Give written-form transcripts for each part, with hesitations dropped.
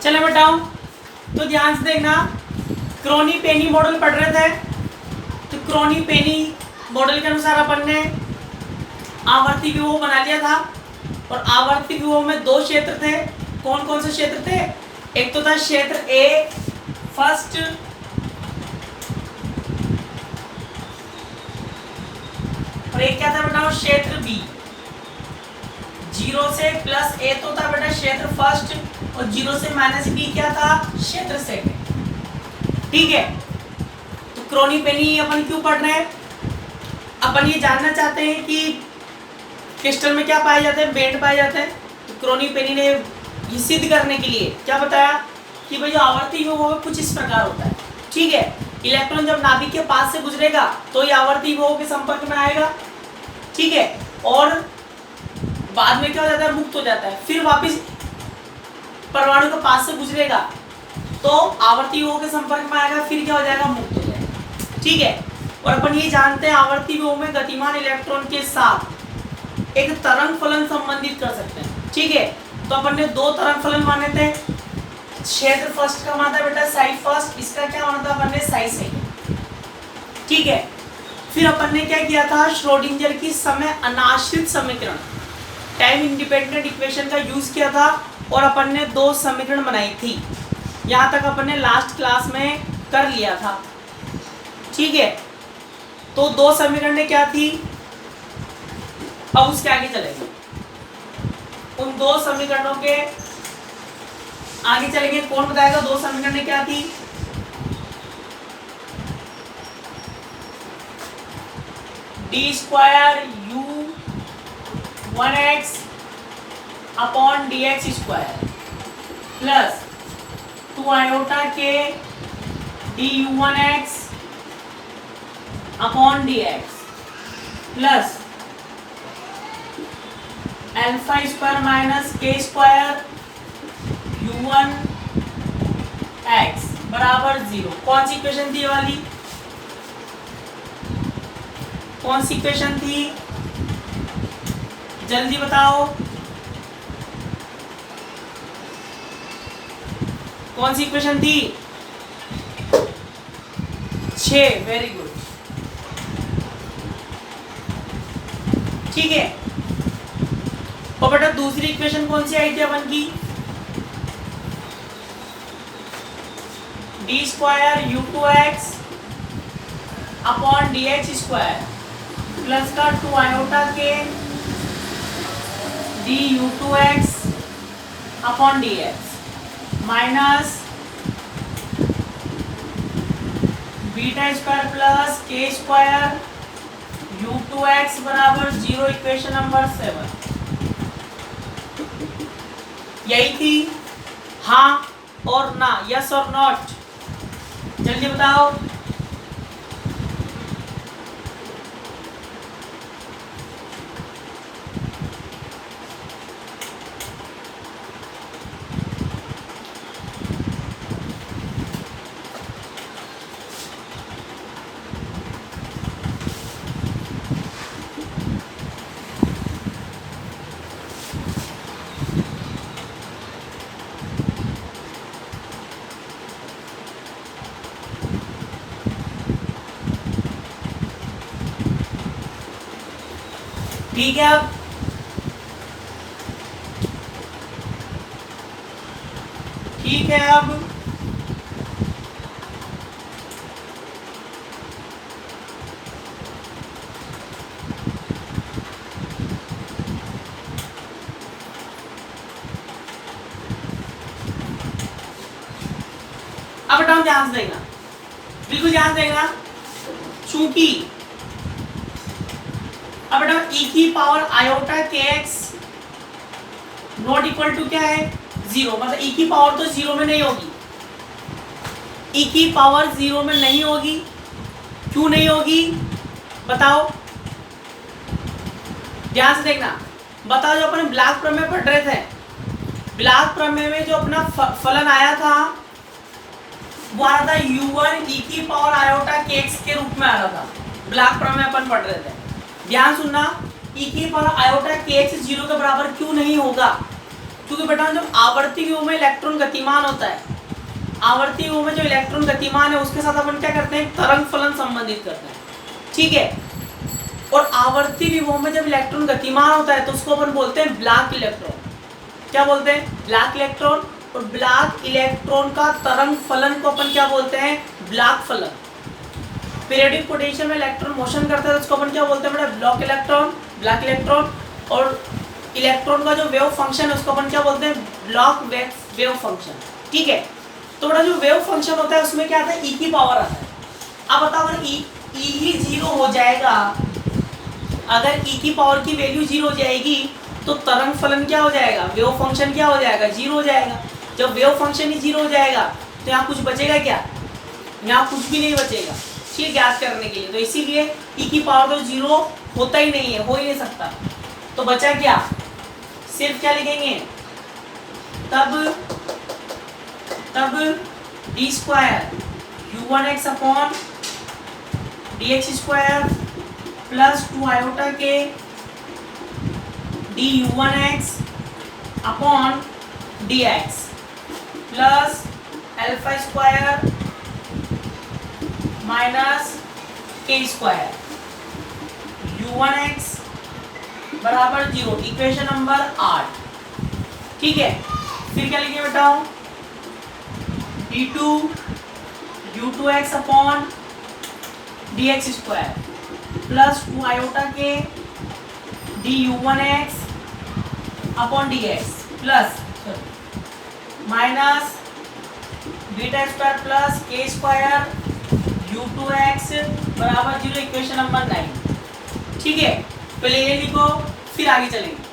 चले बताओ, तो ध्यान से देखना, क्रोनी पेनी मॉडल पढ़ रहे थे। तो क्रोनी पेनी मॉडल के अनुसार अपन ने आवर्ती विभव बना लिया था और आवर्ती विभव में दो क्षेत्र थे। कौन कौन से क्षेत्र थे? एक तो था क्षेत्र ए फर्स्ट और एक क्या था बेटा क्षेत्र बी। 0 से प्लस ए तो था बेटा क्षेत्र फर्स्ट और 0 से माइनस बी क्या था? क्षेत्र सेकंड। ठीक है, तो क्रोनी पेनी अपन क्यों पढ़ रहे हैं? अपन ये जानना चाहते हैं कि क्रिस्टल में क्या पाए जाते हैं? बेंड पाए जाते हैं। तो क्रोनी पेनी ने ये सिद्ध करने के लिए क्या बताया कि भाई जो आवर्ती विभव है कुछ इस प्रकार होता है। ठीक है, इलेक्ट्रॉन जब नाभिक के पास से गुजरेगा तो ये आवर्ती विभव के संपर्क में आएगा। ठीक है, और बाद में क्या हो जाता है? मुक्त हो जाता है। फिर वापस परमाणु के पास से गुजरेगा तो आवर्ती विभव के संपर्क में आएगा, फिर क्या हो जाएगा? मुक्त हो जाएगा। ठीक है, और अपन ये जानते हैं आवर्ती विभव में गतिमान इलेक्ट्रॉन के साथ एक तरंग फलन संबंधित कर सकते हैं। ठीक है, तो अपन ने दो तरंग फलन माने थे। क्षेत्र फर्स्ट का माना था बेटा साई फर्स्ट, इसका क्या माना था अपन ने? साई सेकंड। ठीक है, फिर अपन ने क्या किया था? श्रोडिंगर की समय अनाश्रित समीकरण, टाइम इंडिपेंडेंट इक्वेशन का यूज किया था और अपन ने दो समीकरण बनाई थी। यहाँ तक अपन ने लास्ट क्लास में कर लिया था। ठीक है, तो दो समीकरण क्या थी? अब उसके आगे चलेंगे, उन दो समीकरणों के आगे चलेंगे। कौन बताएगा दो समीकरण क्या थी? D square U 1x upon D X square plus 2 iota के D U 1x upon D X plus alpha square minus के स्क्वायर u1 x बराबर 0। कौन सी इक्वेशन थी ये वाली? कौन सी इक्वेशन थी? जल्दी बताओ, कौन सी इक्वेशन थी? 6। Very good. ठीक है, और बेटा दूसरी इक्वेशन कौन सी आई थी अपन की? D square you 2x upon D X square plus का 2 आयोटा के D you 2x upon D x minus beta square plus के स्क्वायर यू 2x बराबर 0। इक्वेशन नंबर 7 यही थी? हाँ और ना, यस और नॉट? जल्दी बताओ। ठीक है, अब ठीक है, अब बताओ, ध्यान से देखना, बिल्कुल ध्यान से देखना। चूंकि अब बेटा e की पावर आयोटा के एक्स नॉट इक्वल टू क्या है? 0। मतलब e की पावर तो 0 में नहीं होगी। e की पावर 0 में नहीं होगी। क्यों नहीं होगी बताओ, ध्यान से देखना। बताओ, जो अपन ब्लैक प्रमेय पढ़ रहे थे, ब्लैक प्रमेय में जो अपना फलन आया था वो आ रहा था u1 e की पावर आयोटा के एक्स के रूप में आ रहा था। ब्लैक प्रमेय अपन पढ़ रहे थे। ध्यान सुनना, e की पावर आयोटा के एक्स 0 के बराबर क्यों नहीं होगा? क्योंकि बेटा जब आवर्ती व्यूह में इलेक्ट्रॉन गतिमान होता है, आवर्ती व्यूह में जो इलेक्ट्रॉन गतिमान है उसके साथ अपन क्या करते हैं, तरंग फलन संबंधित करते हैं, ठीक है। और आवर्ती विभव में जब इलेक्ट्रॉन गतिमान होता है तो उसको अपन बोलते हैं ब्लैक इलेक्ट्रॉन। क्या बोलते हैं, ब्लैक इलेक्ट्रॉन। और ब्लैक इलेक्ट्रॉन का तरंग फलन को अपन क्या बोलते हैं, ब्लैक फलन। पीरियोडिक पोटेंशियल में इलेक्ट्रॉन मोशन करता है तो उसको अपन क्या बोलते हैं बेटा, ब्लॉक इलेक्ट्रॉन, ब्लैक इलेक्ट्रॉन। और इलेक्ट्रॉन का जो वेव फंक्शन है उसको अपन क्या बोलते हैं, ब्लॉक वेव फंक्शन, ठीक है। तो बेटा जो वेव फंक्शन होता है उसमें क्या आता है, ई की पावर आता है। अब बताओ अगर ई ही जीरो हो जाएगा, अगर ई की पावर की वैल्यू जीरो हो जाएगी तो तरंग फलन क्या हो जाएगा, वेव फंक्शन क्या हो जाएगा, जीरो हो जाएगा। जब वेव फंक्शन ही जीरो हो जाएगा तो यहाँ कुछ बचेगा क्या, यहाँ कुछ भी नहीं बचेगा, ठीक है, ज्ञात करने के लिए। तो इसीलिए ई की पावर तो जीरो होता ही नहीं है, हो ही नहीं सकता। तो बचा क्या, सिर्फ क्या लिखेंगे, तब D square u1x upon D X square plus 2 iota के D u1x upon D X plus alpha square minus के स्क्वायर u1x बराबर 0, इक्वेशन नंबर 8, ठीक है। फिर क्या लिखे बताओ, d2 u2x upon D X square plus 2 iota के D u1x upon D X plus minus beta square plus के स्क्वायर u2x बराबर 0, इक्वेशन नंबर 9, ठीक है। पहले ये लिखो फिर आगे चलेंगे।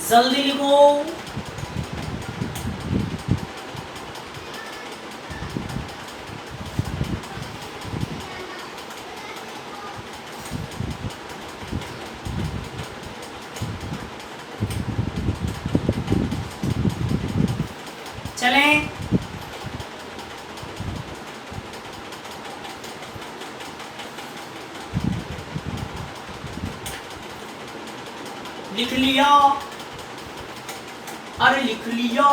जल्दी लिखो, चलें। लिख लिया, अरे लिख लिया।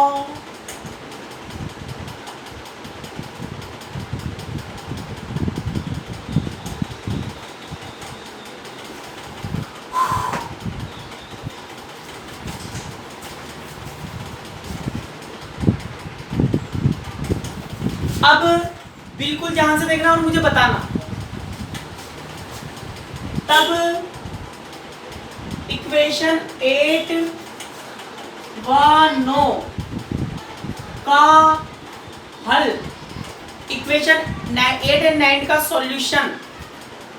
अब बिल्कुल जहां से देखना और मुझे बताना। तब इक्वेशन 8 व 9 का हल, इक्वेशन 8 एंड 9 का सॉल्यूशन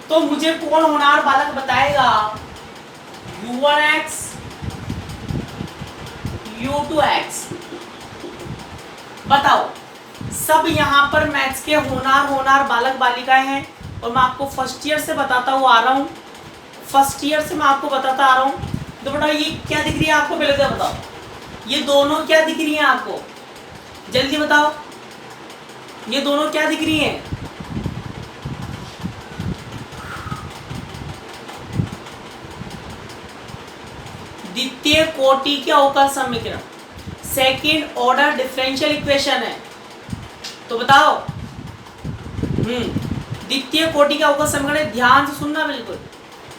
तो मुझे कौन होनहार बालक बताएगा, u1x u2x। बताओ, सब यहाँ पर मैथ्स के होनहार बालक बालिकाएं हैं और मैं आपको फर्स्ट ईयर से बताता हुआ आ रहा हूँ, फर्स्ट ईयर से मैं आपको बताता आ रहा हूँ। तो बेटा ये क्या दिख रही है आपको, पहले तो बताओ ये दोनों क्या दिख रही हैं आपको, जल्दी बताओ ये दोनों क्या दिख रही हैं। द्वितीय कोटि के अवकल समीकरण, सेकंड ऑर्डर डिफरेंशियल इक्वेशन है। तो बताओ द्वितीय कोटि का अवकल समीकरण है, ध्यान से सुनना बिल्कुल।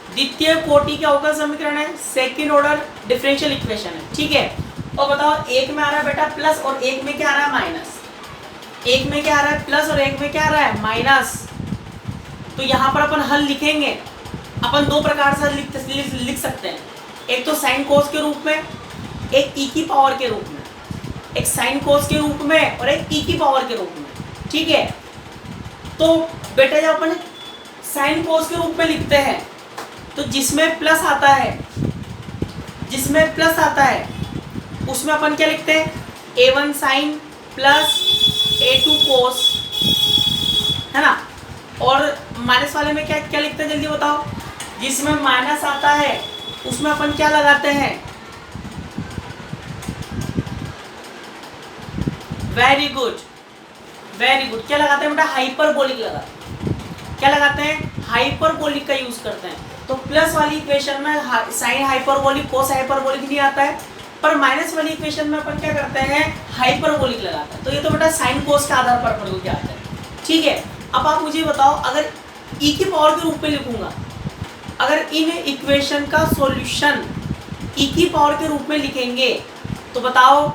द्वितीय कोटि का अवकल समीकरण है, सेकंड ऑर्डर डिफरेंशियल इक्वेशन है, ठीक है। और बताओ एक में आ रहा है बेटा प्लस और एक में क्या आ रहा है माइनस, एक में क्या आ रहा है प्लस और एक में क्या आ रहा है माइनस। तो यहाँ पर अपन हल लिखेंगे, अपन दो प्रकार से लिख सकते हैं, एक तो साइन कोस के रूप में, एक ई की पावर के रूप में, एक साइन कोस के रूप में और एक ई की पावर के रूप में, ठीक है। तो बेटा जब अपन साइन कोस के रूप में लिखते हैं तो जिसमें प्लस आता है, जिसमें प्लस आता है उसमें अपन क्या लिखते हैं, a1 साइन प्लस a2 कोस, है ना। और माइनस वाले में क्या क्या लिखते हैं जल्दी बताओ, जिसमें माइनस आता है उसमें अपन क्या लगाते हैं, वेरी गुड, वेरी गुड। क्या लगाते हैं बेटा? हाइपरबोलिक लगाते हैं। क्या लगाते हैं? हाइपरबोलिक का यूज करते हैं। तो प्लस वाली इक्वेशन में साइन हाइपरबोलिक कोस हाइपरबोलिक नहीं आता है, पर माइनस वाली इक्वेशन में अपन क्या करते हैं? हाइपरबोलिक लगाते हैं। तो ये तो बेटा साइन कोस के आधार पर अपन को क्या आता है, ठीक है। अब आप मुझे बताओ, अगर ई की पावर के रूप में लिखूंगा, अगर इन इक्वेशन का सॉल्यूशन ई की पावर के रूप में लिखेंगे तो बताओ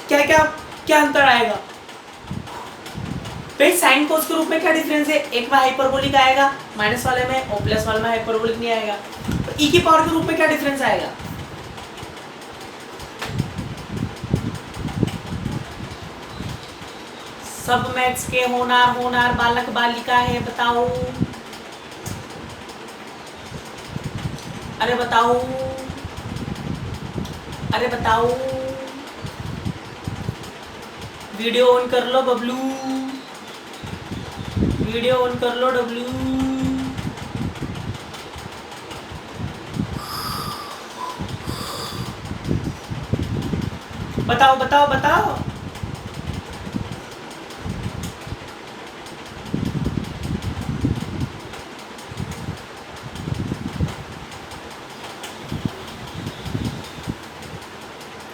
क्या क्या क्या अंतर आएगा? भाई साइन कोस के रूप में क्या डिफरेंस है? एक में हाइपरबोलिक आएगा माइनस वाले में, और प्लस वाले में हाइपरबोलिक नहीं आएगा। तो ई की पावर के रूप में क्या डिफरेंस आएगा? सब मैथ्स के होनार होनार बालक बालिका है, बताओ, अरे बताओ, अरे बताओ। वीडियो ऑन कर लो बबलू, वीडियो ऑन कर लो डब्लू। बताओ बताओ बताओ।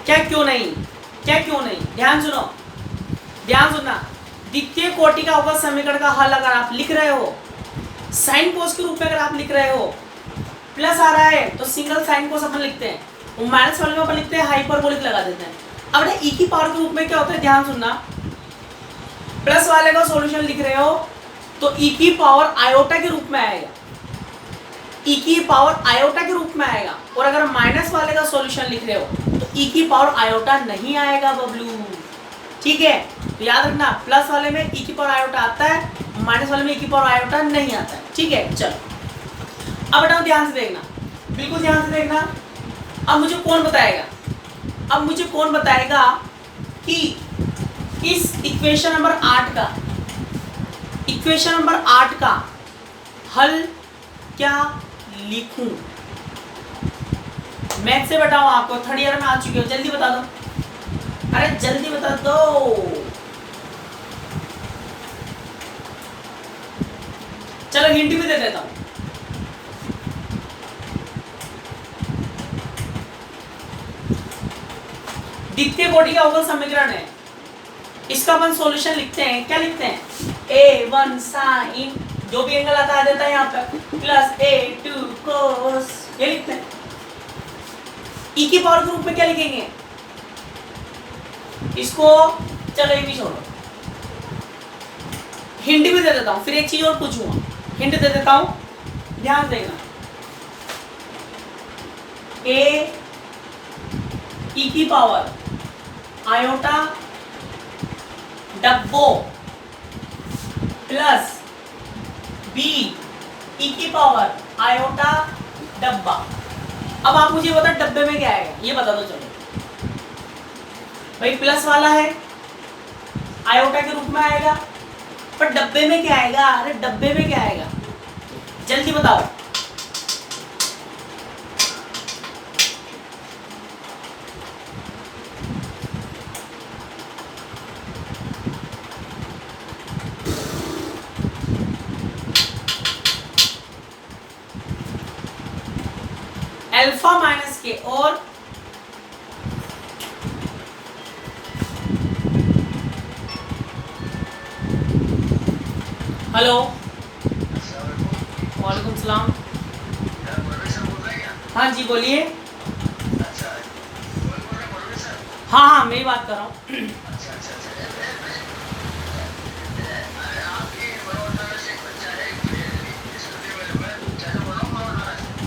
क्या क्यों नहीं? क्या क्यों नहीं? ध्यान सुनो, ध्यान सुनना। द्वितीय कोटि का अवकल समीकरण का हल अगर आप लिख रहे हो साइन कोस के रूप में, अगर आप लिख रहे हो, प्लस आ रहा है तो सिंगल साइन कोस अपन लिखते हैं, और माइनस वाले में अपन लिखते हैं हाइपरबोलिक लगा देते हैं। अब ई की पावर के रूप में क्या होता है? ध्यान सुनना, प्लस वाले का सॉल्यूशन लिख रहे हो तो ई की पावर आयोटा के रूप में आएगा, ई की पावर आयोटा के रूप में आएगा। और अगर माइनस वाले का सॉल्यूशन लिख रहे हो तो ई की पावर आयोटा नहीं आएगा बबलू, ठीक है। तो याद रखना, प्लस वाले में ई की पावर आयोटा आता है, माइनस वाले में ई की पावर आयोटा नहीं आता है, ठीक है। चलो अब बताओ, ध्यान से देखना, बिल्कुल ध्यान से देखना। अब मुझे कौन बताएगा, अब मुझे कौन बताएगा कि इस इक्वेशन नंबर 8 का, इक्वेशन नंबर 8 का हल क्या लिखूं? मैथ से बताओ, आपको थर्ड ईयर में आ चुके हो, जल्दी बता दो, अरे जल्दी बता दो। चलो हिंट भी दे देता हूं। द्वितीय कोटि का अवकल समीकरण है, इसका अपन सॉल्यूशन लिखते हैं। क्या लिखते हैं? a1 sin, जो भी एंगल आता देता है यहाँ पे, प्लस a2 cos, ये लिखते हैं। ई की पावर के रूप में क्या लिखेंगे इसको? चलो ये भी छोड़ो, हिंट भी दे देता हूं, फिर एक चीज और पूछूंगा, हिंट दे देता हूं, ध्यान देना। ए ई की पावर आयोटा डब्बो प्लस बी ई की पावर आयोटा डब्बा। अब आप मुझे बता डब्बे में क्या आएगा, ये बता दो। चलो भाई प्लस वाला है, आयोटा के रूप में आएगा, पर डब्बे में क्या आएगा? अरे डब्बे में क्या आएगा, जल्दी बताओ। अल्फा माइनस के और हेलो, वालेकुम सलाम। हाँ जी बोलिए। हाँ हाँ मैं ही बात कर रहा हूँ।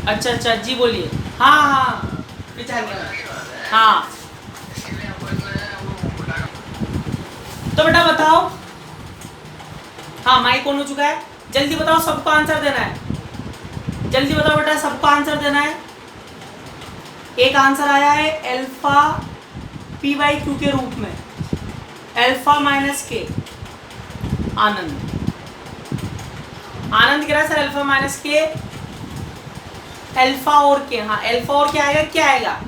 अच्छा अच्छा जी बोलिए। हाँ हाँ विचार गया। हाँ तो बेटा बताओ, हाँ माइक ऑन हो चुका है, जल्दी बताओ, सबको आंसर देना है, जल्दी बताओ बेटा, सबको आंसर देना है। एक आंसर आया है अल्फा पी बाई क्यू के रूप में, अल्फा माइनस के। आनंद, आनंद कह रहा है सर अल्फा माइनस के, अल्फा और के। हाँ अल्फा और क्या आएगा, क्या आएगा?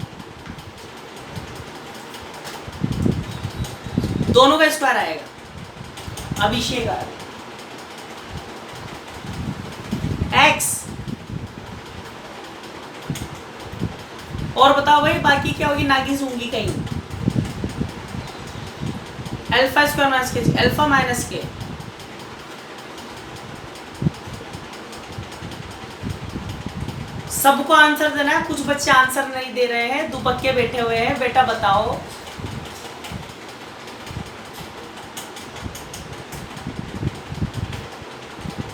दोनों का स्क्वायर आएगा। अभिषेक आ एक्स। और बताओ भाई बाकी क्या होगी, नागिस होंगी कहीं। अल्फा स्क्वायर माइनस के, अल्फा माइनस के। सबको आंसर देना है, कुछ बच्चे आंसर नहीं दे रहे हैं, दुपक्के बैठे हुए हैं। बेटा बताओ,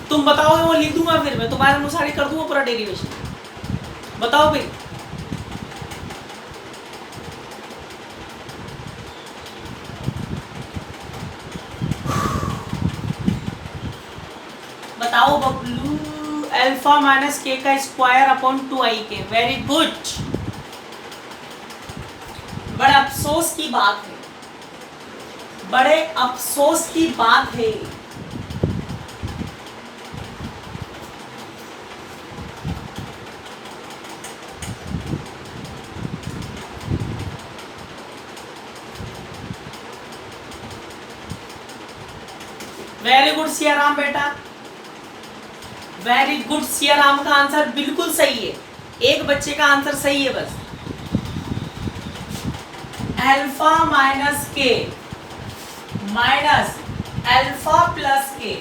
तुम बताओगे वो लिख दूंगा, फिर मैं तुम्हारे अनुसार ही कर दूंगा पूरा डेरिवेशन। बताओ भाई। बताओ बबलू। अल्फा माइनस के का स्क्वायर अपॉन 2i के। Very good. बड़े अफसोस की बात है, बड़े अफसोस की बात है। वेरी गुड सियाराम बेटा, वेरी गुड सियाराम का आंसर बिल्कुल सही है। एक बच्चे का आंसर सही है बस। अल्फा माइनस के माइनस अल्फा प्लस के।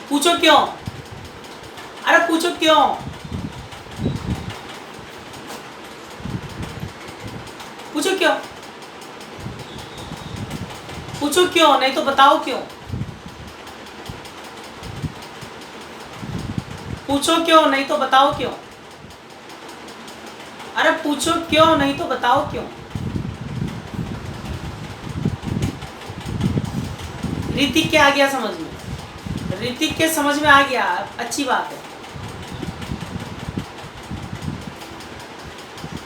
पूछो क्यों? अरे पूछो क्यों? पूछो क्यों? पूछो क्यों, नहीं तो बताओ क्यों। पूछो क्यों, नहीं तो बताओ क्यों। अरे पूछो क्यों, नहीं तो बताओ क्यों। ऋतिक के आ गया समझ में, ऋतिक के समझ में आ गया, अच्छी बात है।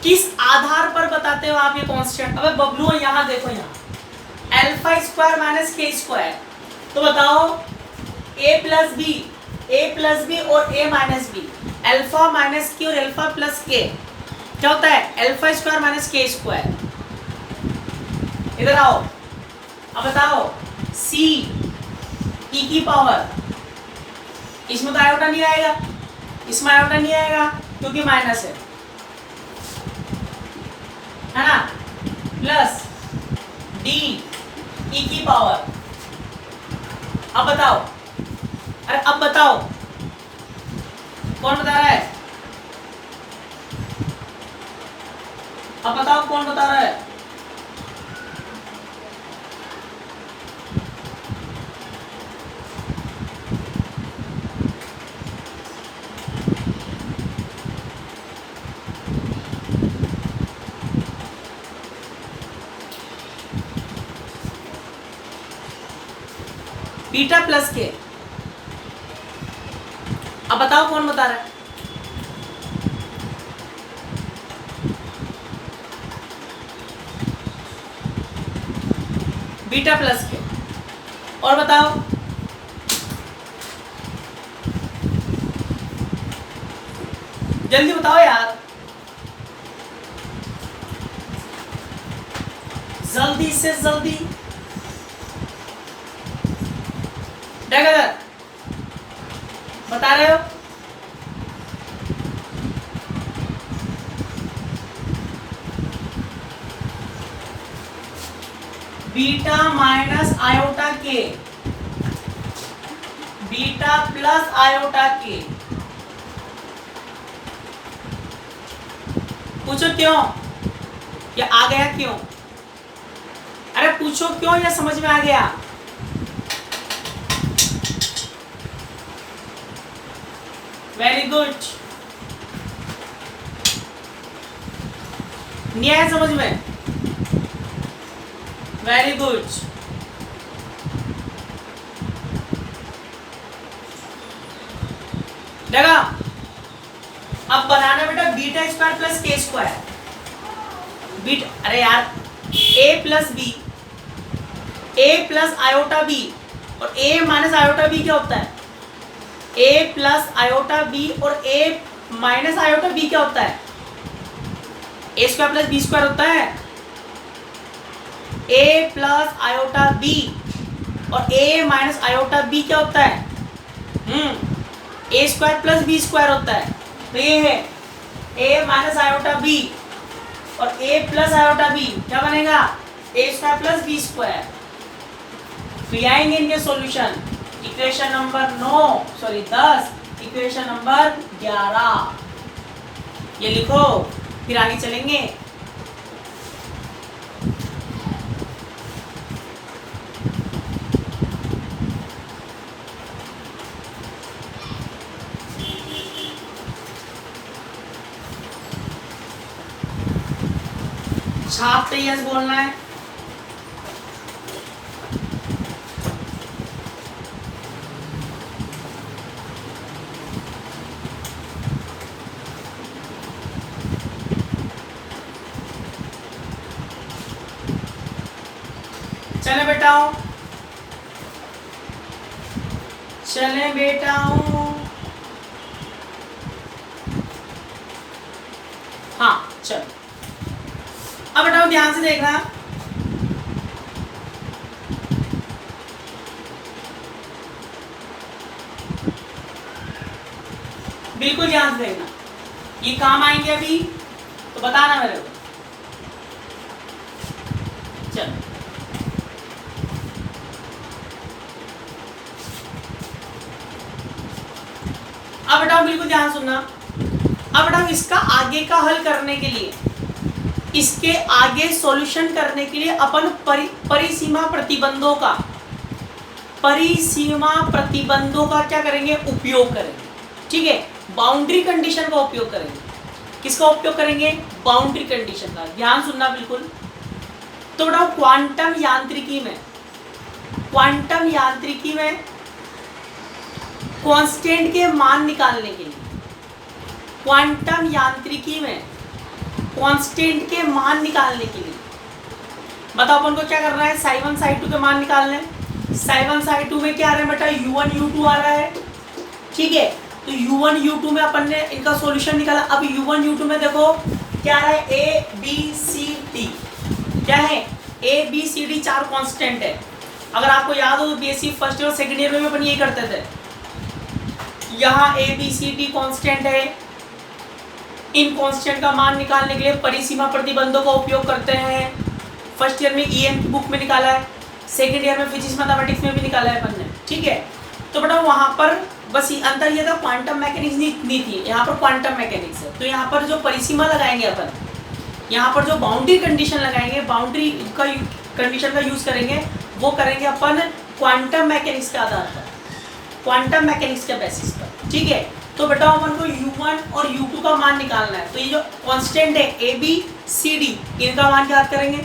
किस आधार पर बताते हो आप ये कांस्टेंट? अबे बबलू यहाँ देखो, यहाँ अल्फा स्क्वायर माइनस के स्क्वायर, तो बताओ a प्लस बी और a minus b. Alpha minus k और अल्फा प्लस के क्या होता है? अल्फा स्क्वायर माइनस के स्क्वायर। इधर आओ, अब बताओ c e की पावर, इसमें तो आयोटा नहीं आएगा, इसमें आयोटा नहीं आएगा क्योंकि माइनस है ना, प्लस d e की पावर। अब बताओ, अरे अब बताओ कौन बता रहा है? अब बताओ कौन बता रहा है? बीटा प्लस के। अब बताओ कौन बता रहा है? बीटा प्लस के। और बताओ, जल्दी बताओ यार, जल्दी से जल्दी। बता रहे हो? Beta minus iota k, beta plus iota के। पूछो क्यों? या आ गया क्यों? अरे पूछो क्यों, या समझ में आ गया? Very good. नहीं आया समझ में? Very good. देखा, अब बनाना बेटा बीटा स्क्वायर प्लस के स्क्वायर। बीट अरे यार, a plus b, a plus iota b और a माइनस आयोटा बी क्या होता है? a प्लस आयोटा बी और a माइनस आयोटा बी क्या होता है? A square plus b square होता है, ए प्लस आयोटा बी, और ए माइनस आयोटा बी क्या होता है, a square plus b square होता है। तो ये है ए माइनस आयोटा बी और ए प्लस आयोटा बी क्या बनेगा, ए स्क्वायर प्लस बी स्क्वायर। फिर आएंगे इनके solution, equation number 10, equation number 11 ये लिखो, फिर आगे चलेंगे। छापते ही यस बोलना है। चले बेटाओ, चले बेटाओ। हाँ चलो, अब बेटाओ ध्यान से देखना, बिल्कुल ध्यान से देखना, ये काम आएंगे अभी तो बताना मेरे को। चलो अब बेटा बिल्कुल ध्यान सुनना। अब बेटा इसका आगे का हल करने के लिए, इसके आगे सॉल्यूशन करने के लिए अपन परिसीमा प्रतिबंधों का क्या करेंगे, उपयोग करेंगे। ठीक है, बाउंड्री कंडीशन का उपयोग करेंगे। किसका उपयोग करेंगे, बाउंड्री कंडीशन का। ध्यान सुनना बिल्कुल। तो बेटा क्वांटम यांत्रिकी में कांस्टेंट के मान निकालने के लिए, क्वांटम यांत्रिकी में कांस्टेंट के मान निकालने के लिए बताओ अपन को क्या करना है, साई 1 साई 2 के मान निकालने हैं। साई 1 साई 2 में क्या आ रहा है बेटा, u1 u2 आ रहा है। ठीक है, तो u1 u2 में अपन ने इनका सॉल्यूशन निकाला। अब u1 u2 में देखो क्या आ रहा है, a b c d क्या है, a b c d 4 constant है। अगर आपको याद हो तो बीएससी फर्स्ट ईयर और सेकंड ईयर में भी अपन यही करते थे। यहाँ a b c d constant है। इन कांस्टेंट का मान निकालने के लिए परिसीमा प्रतिबंधों का उपयोग करते हैं। फर्स्ट ईयर में ईएम की बुक में निकाला है, सेकंड ईयर में फिजिक्स मैथमेटिक्स में भी निकाला है अपन ने। ठीक है, तो बेटा वहाँ पर बस अंतर ये था, क्वांटम मैकेनिक्स नहीं थी, यहाँ पर क्वांटम मैकेनिक्स है। तो यहाँ पर जो परिसीमा लगाएंगे अपन, यहाँ पर जो बाउंड्री कंडीशन लगाएंगे, बाउंड्री का कंडीशन का यूज करेंगे, वो करेंगे अपन क्वांटम मैकेनिक्स के आधार पर, क्वांटम मैकेनिक्स के बेसिस पर। ठीक है, तो बेटा अपन को u1 और u2 का मान निकालना है। तो ये जो कांस्टेंट है a b c d, इनका मान ज्ञात करेंगे।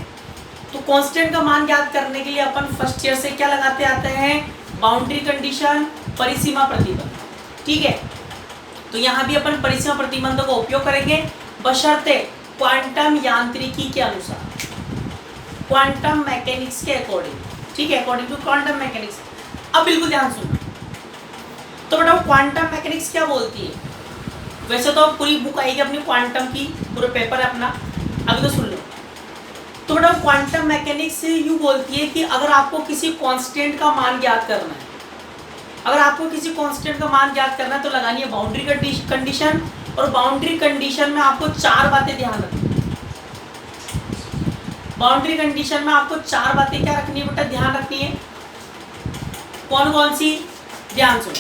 तो कांस्टेंट का मान ज्ञात करने के लिए अपन फर्स्ट ईयर से क्या लगाते आते हैं, बाउंड्री कंडीशन, परिसीमा प्रतिबंध। ठीक है, तो यहाँ भी अपन परिसीमा प्रतिबंधों का उपयोग करेंगे, बशर्ते क्वांटम यांत्रिकी के अनुसार, क्वांटम मैकेनिक्स के अकॉर्डिंग। ठीक है, अकॉर्डिंग टू क्वांटम मैकेनिक्स। अब बिल्कुल ध्यान सुनना। तो बेटा क्वांटम मैकेनिक्स क्या बोलती है, वैसे तो पूरी बुक आएगी अपनी क्वांटम की, पूरा पेपर है अपना, अभी तो सुन लो। तो बेटा क्वांटम मैकेनिक्स यूँ बोलती है कि अगर आपको किसी कांस्टेंट का मान ज्ञात करना है, अगर आपको किसी कांस्टेंट का मान ज्ञात करना है तो लगानी है बाउंड्री कंडीशन। और बाउंड्री कंडीशन में आपको 4 बातें ध्यान रखनी है। बाउंड्री कंडीशन में आपको 4 बातें क्या रखनी है बेटा, ध्यान रखनी है। कौन कौन सी, ध्यान सुनो,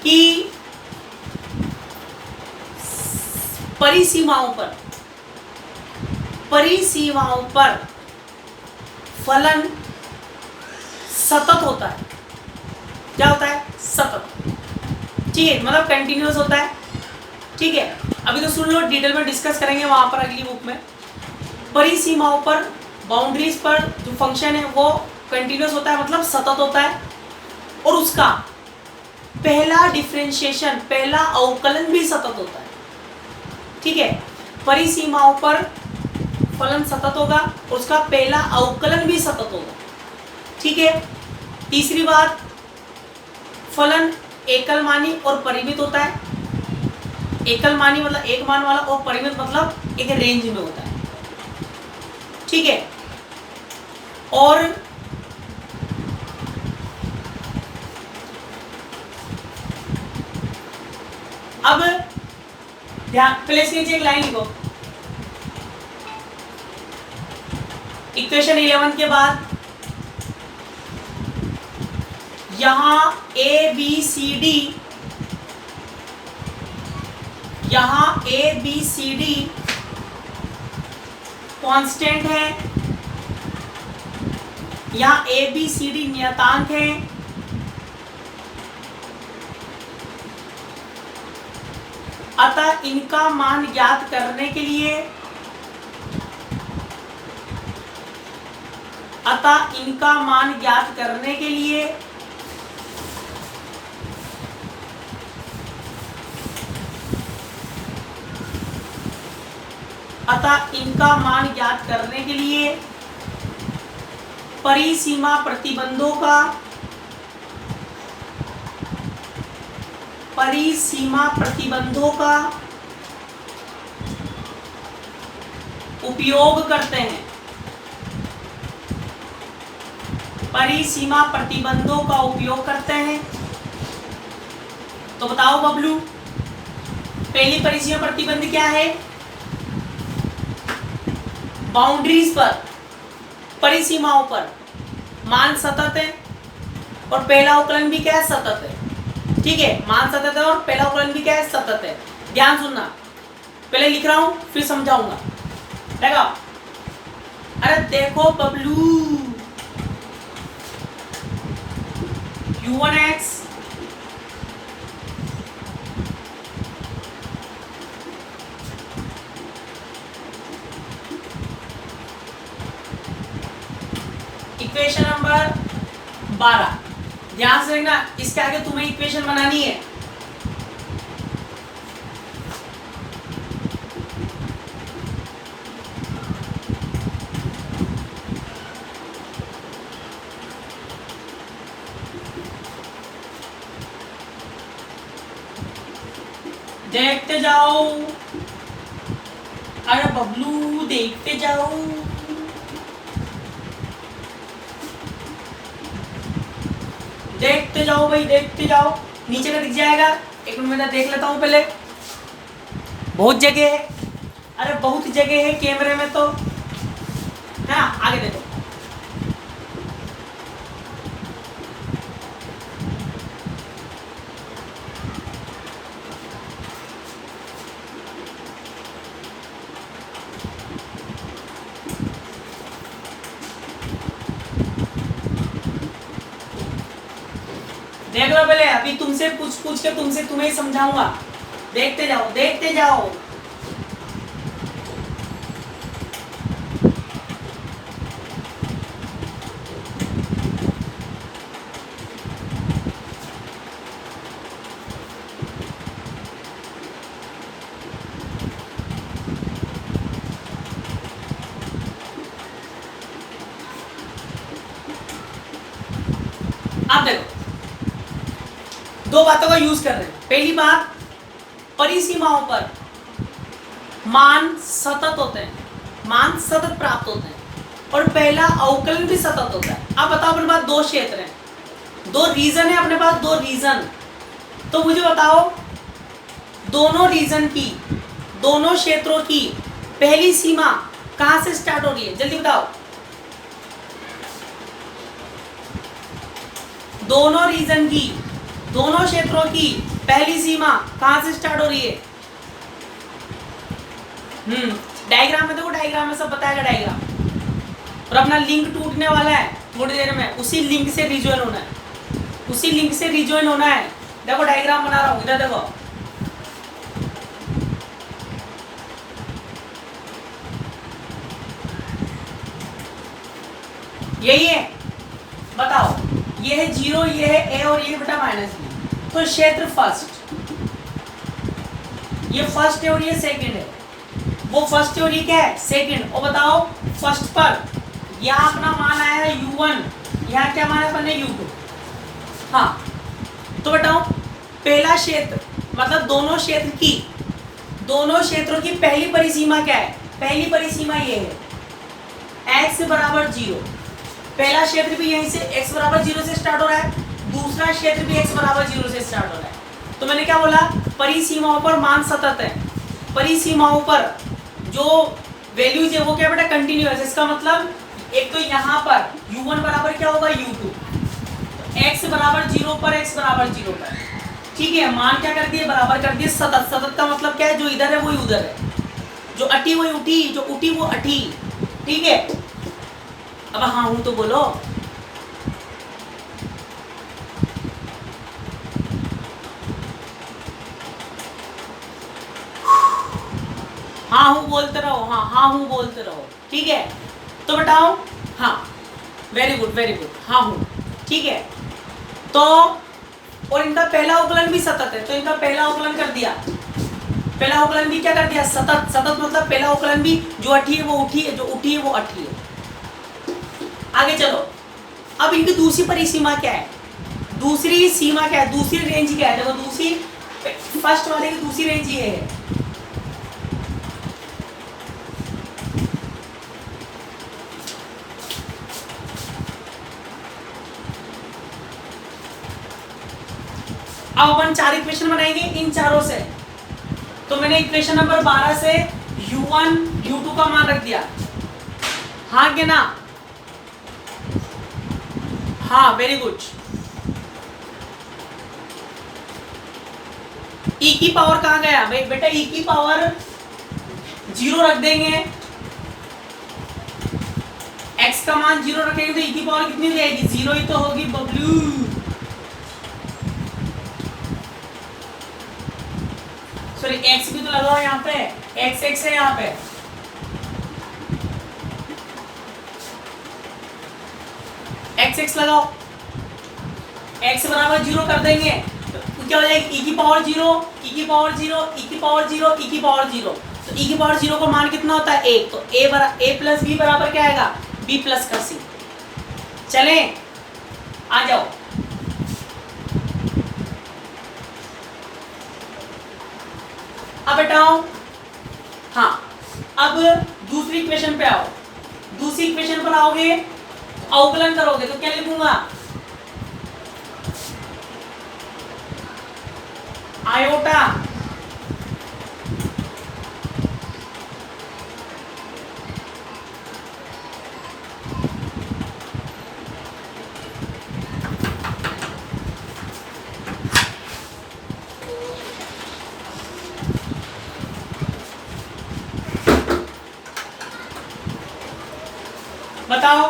कि परिसीमाओं पर फलन सतत होता है। क्या होता है, सतत। ठीक है, मतलब कंटिन्यूअस होता है। ठीक है, अभी तो सुन लो, डिटेल में डिस्कस करेंगे वहां पर अगली बुक में। परिसीमाओं पर, बाउंड्रीज पर जो फंक्शन है वो कंटिन्यूअस होता है, मतलब सतत होता है, और उसका पहला डिफरेंशिएशन, पहला अवकलन भी सतत होता है। ठीक है, परिसीमाओं पर फलन सतत होगा, उसका पहला अवकलन भी सतत होगा। ठीक है, तीसरी बात, फलन एकलमानी और परिमित होता है। एकल मानी मतलब एक मान वाला, और परिमित मतलब एक रेंज में होता है, ठीक है। और अब ध्यान, पहले इसके नीचे एक लाइन लिखो, इक्वेशन 11 के बाद यहां ए बी सी डी, यहां a b c d constant है, यहां ए बी सी डी नियतांक है, अतः इनका मान ज्ञात करने के लिए, अतः इनका मान ज्ञात करने के लिए अतः इनका मान ज्ञात करने के लिए परिसीमा प्रतिबंधों का, परिसीमा प्रतिबंधों का उपयोग करते हैं, परिसीमा प्रतिबंधों का उपयोग करते हैं। तो बताओ बबलू, पहली परिसीमा प्रतिबंध क्या है? बाउंड्रीज पर, परिसीमाओं पर मान सतत है और पहला अवकलन भी क्या है? सतत है, ठीक है। मान सतत है और पहला अवकलन भी क्या है? सतत है। ध्यान सुनना, पहले लिख रहा हूं फिर समझाऊंगा, देखो। अरे देखो बबलू, u1x इक्वेशन नंबर 12, ध्यान से देखना, इसके आगे तुम्हें इक्वेशन बनानी है। देखते जाओ, अरे बबलू देखते जाओ। देखते जाओ भाई, देखते जाओ, नीचे का दिख जाएगा। एक मिनट में देख लेता हूँ पहले, बहुत जगह है, अरे बहुत जगह है कैमरे में तो, है ना। आगे देखो, देख लो पहले, अभी तुमसे पूछ पूछ के तुमसे तुम्हें समझाऊंगा। देखते जाओ, देखते जाओ। आप देखो, दो बातों का यूज कर रहे हैं। पहली बात, परिसीमाओं पर मान सतत होते हैं, मान सतत प्राप्त होते हैं और पहला अवकलन भी सतत होता है। अब बताओ, अपने पास दो क्षेत्र हैं, दो रीजन है अपने पास, दो रीजन। तो मुझे बताओ, दोनों रीजन की, दोनों क्षेत्रों की पहली सीमा कहां से स्टार्ट हो रही है? जल्दी बताओ। दोनों रीजन की, दोनों क्षेत्रों की पहली सीमा कहां से स्टार्ट हो रही है? डायग्राम में देखो, डायग्राम में सब बताएगा डायग्राम। और अपना लिंक टूटने वाला है थोड़ी देर में, उसी लिंक से रिजॉइन होना है, उसी लिंक से रिजॉइन होना है। देखो डायग्राम बना रहा हूं, इधर देखो। यही है, बताओ। ये है 0, ये है a और ये बेटा -b। तो क्षेत्र फर्स्ट, ये फर्स्ट है और ये सेकंड है। वो फर्स्ट है और ये क्या है? सेकंड। और बताओ, फर्स्ट पर यहाँ अपना मान आया है u1, यहाँ क्या मान है अपने u2। हाँ, तो बताओ, पहला क्षेत्र मतलब दोनों क्षेत्र की दोनों क्षेत्रों की पहली परिसीमा क्या है? पहली परिसीमा ये है x बराबर 0। पहला क्षेत्र भी यहीं से x बराबर 0 से स्टार्ट हो रहा है, दूसरा क्षेत्र भी x बराबर 0 से स्टार्ट हो रहा है। तो मैंने क्या बोला? परिसीमाओं पर मान सतत है, परिसीमाओं पर जो वैल्यूज है वो क्या बेटा? कंटिन्यूअस। इसका मतलब एक तो यहाँ पर u1 बराबर क्या होगा? u2। तो x बराबर 0 पर x बराबर 0 पर, ठीक है, मान क्या कर दिए? बराबर कर दिए सतत। सतत का मतलब क्या है? जो इधर है वही उधर है, जो अटी वही उठी, जो उठी वो अटी, ठीक है। अब हाँ हूं तो बोलो। हाँ हूं बोलते रहो, हाँ हूं बोलते रहो, ठीक है। तो बताओ, हाँ वेरी गुड वेरी गुड, हाँ हूं, ठीक है। तो और इनका पहला अवकलन भी सतत है, तो इनका पहला अवकलन कर दिया। पहला अवकलन भी क्या कर दिया? सतत। सतत मतलब पहला अवकलन भी जो अठी है वो उठी है, जो उठी है वो अठी है। आगे चलो, अब इनकी दूसरी परिसीमा क्या है? दूसरी सीमा क्या है? दूसरी रेंज क्या है? देखो दूसरी, फर्स्ट वाले की दूसरी रेंज ये है, अब अपन 4 इक्वेशन बनाएंगे इन चारों से। तो मैंने इक्वेशन नंबर 12 से u1 u2 का मान रख दिया, हाँ क्या ना? हाँ वेरी गुड। e की पावर कहाँ गया भाई? बेटा e की पावर 0 रख देंगे, x का मान 0 रखेंगे तो e की पावर कितनी हो जाएगी? 0 ही तो होगी बबलू। सॉरी x भी तो लगाओ यहाँ पे, x है यहाँ पे, x लगाओ, x बराबर 0 कर देंगे तो क्या हो जाएगी? e की पावर 0, e की पावर 0, e की पावर 0, e की पावर 0। तो e की पावर 0 का मान कितना होता है? 1। तो a प्लस b बराबर क्या आएगा? b प्लस का c। चले आ जाओ, अब बताओ, हाँ अब दूसरी इक्वेशन पे आओ। दूसरी इक्वेशन पर आओगे, अवकलन करोगे तो क्या लिखूंगा? आयोटा बताओ,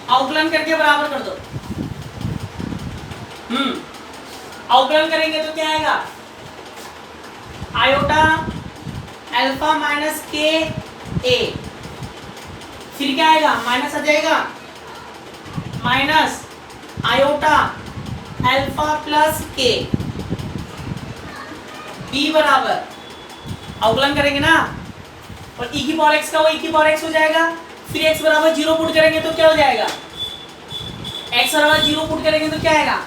अवकलन करके बराबर कर दो। अवकलन करेंगे तो क्या आएगा? आयोटा अल्फा माइनस के ए, फिर क्या आएगा? माइनस आ जाएगा, माइनस आयोटा अल्फा प्लस के बी बराबर, अवकलन करेंगे ना, और e की पावर x का वो e की पावर x हो जाएगा। फिर x बराबर 0 पुट करेंगे तो क्या हो जाएगा? x बराबर 0 पुट करेंगे तो क्या आएगा?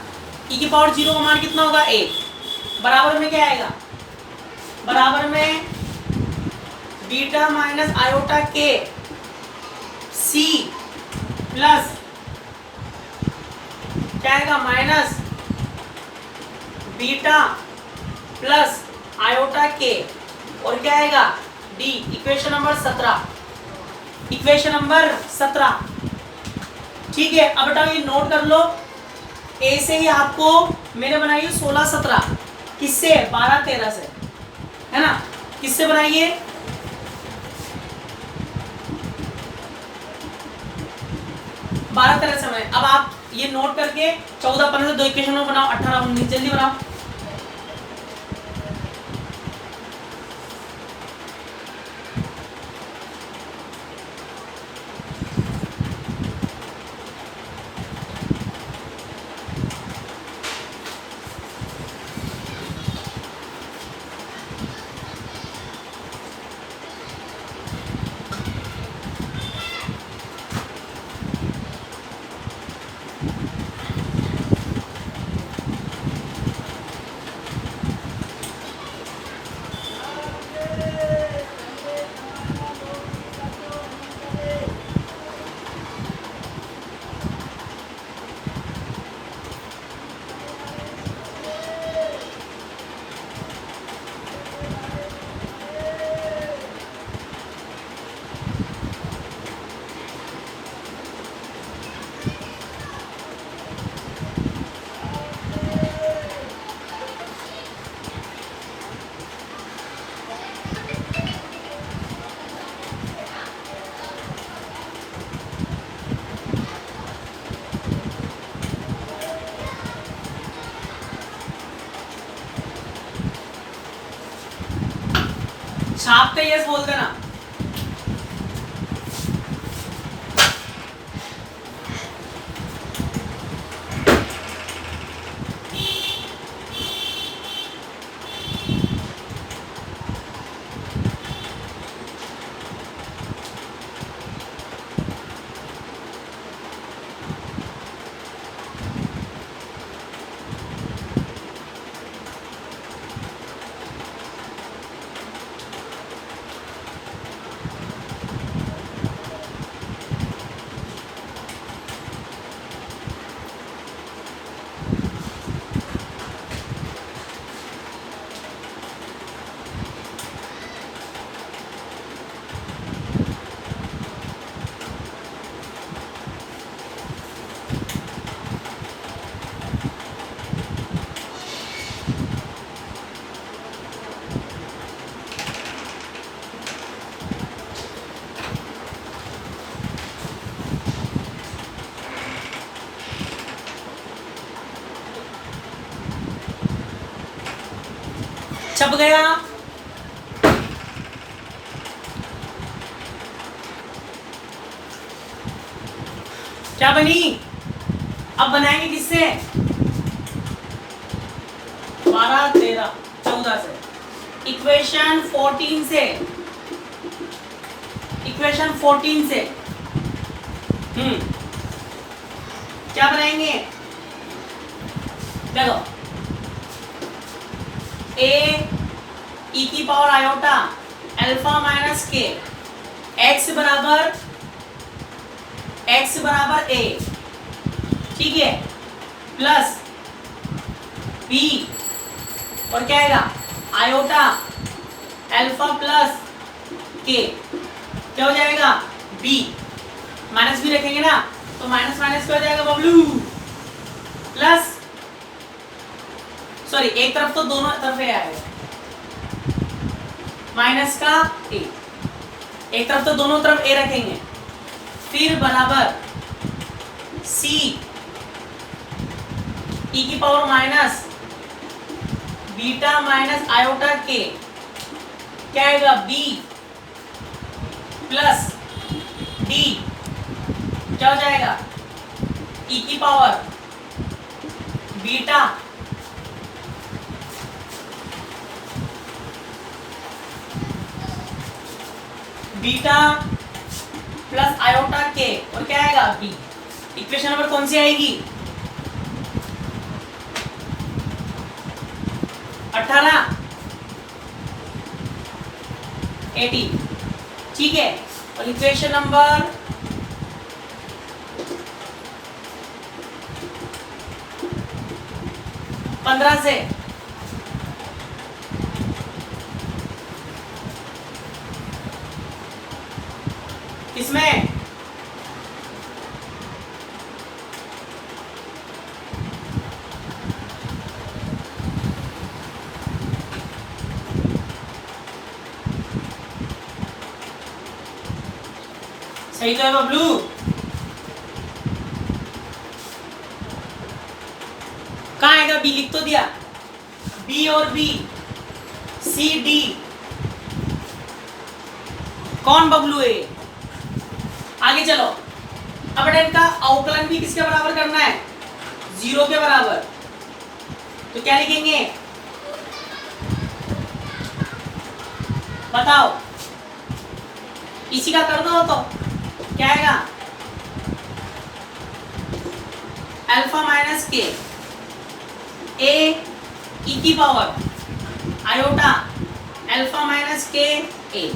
e की पावर 0 का मान कितना होगा? 1। बराबर में क्या आएगा? बराबर में बीटा माइनस आयोटा के सी प्लस क्या आएगा? माइनस बीटा प्लस आयोटा के, और क्या आएगा? D. Equation number 17, equation number 17, ठीक है। अब बेटा ये नोट कर लो, ए से ही आपको मैंने बनाई 16 17, किससे? 12 13 से, है ना? किससे बनाइए? बारह तरह से बनाए। अब आप ये नोट करके 14 15 से 2 इक्वेशन बनाओ, 18 19 जल्दी बनाओ। छाप के यस बोल देना। छप गया। क्या बनी? अब बनाएंगे किससे? 12, 13, 14 से। इक्वेशन 14 से, इक्वेशन 14 से क्या बनाएंगे? देखो, ए ई की पावर आयोटा अल्फा माइनस के एक्स बराबर ए, ठीक है, प्लस बी और क्या आएगा? आयोटा अल्फा प्लस के, क्या हो जाएगा? बी। माइनस बी रखेंगे ना तो माइनस माइनस क्या हो जाएगा बबलू? प्लस, सॉरी एक तरफ तो दोनों तरफ ए आएगा, माइनस का ए, एक तरफ तो दोनों तरफ ए रखेंगे, फिर बराबर सी ई की power minus beta minus iota के, क्या आएगा? बी प्लस डी, क्या हो जाएगा? ई की पावर बीटा प्लस आयोटा के और क्या आएगा? बी। इक्वेशन नंबर कौन सी आएगी? 18, 18, ठीक है। और इक्वेशन नंबर 15 से इसमें सही तो है बबलू? कहाँ आएगा? बी लिख तो दिया, बी और बी, सी डी, कौन बबलू है? आगे चलो, अब इनका अवकलन भी किसके बराबर करना है? 0 के बराबर। तो क्या लिखेंगे? बताओ, इसी का कर दो तो क्या आएगा? अल्फा माइनस के ए ई की पावर आयोटा अल्फा माइनस के ए,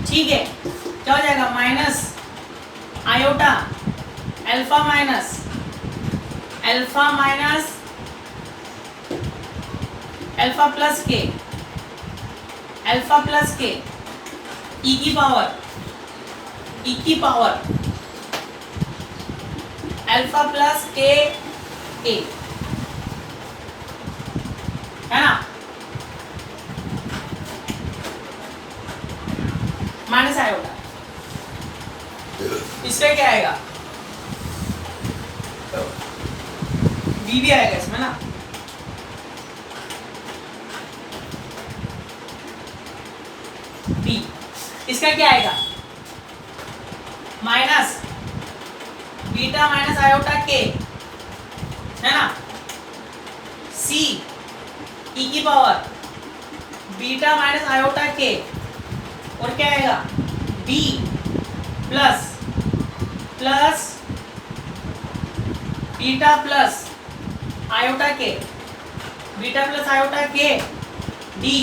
ठीक है, क्या हो जाएगा? Minus iota alpha minus alpha plus के ई की पावर अल्फा प्लस के ए, है ना? माइनस आयोटा, इसका क्या आएगा? बी भी आएगा इसमें ना। बी। इसका क्या आएगा, माइनस बीटा माइनस आयोटा के, है ना, सी ई की पावर बीटा माइनस आयोटा के, और क्या आएगा b plus plus beta plus iota k, beta plus iota के डी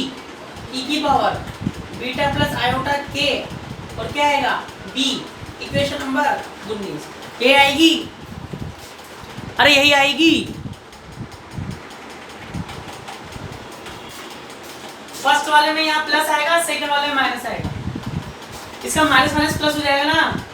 ई की पावर बीटा प्लस आयोटा के, और क्या आएगा बी। इक्वेशन नंबर 19 ये आएगी, अरे यही आएगी। फर्स्ट वाले में यहाँ प्लस आएगा, सेकंड वाले में माइनस आएगा। इसका माइनस माइनस प्लस हो जाएगा ना,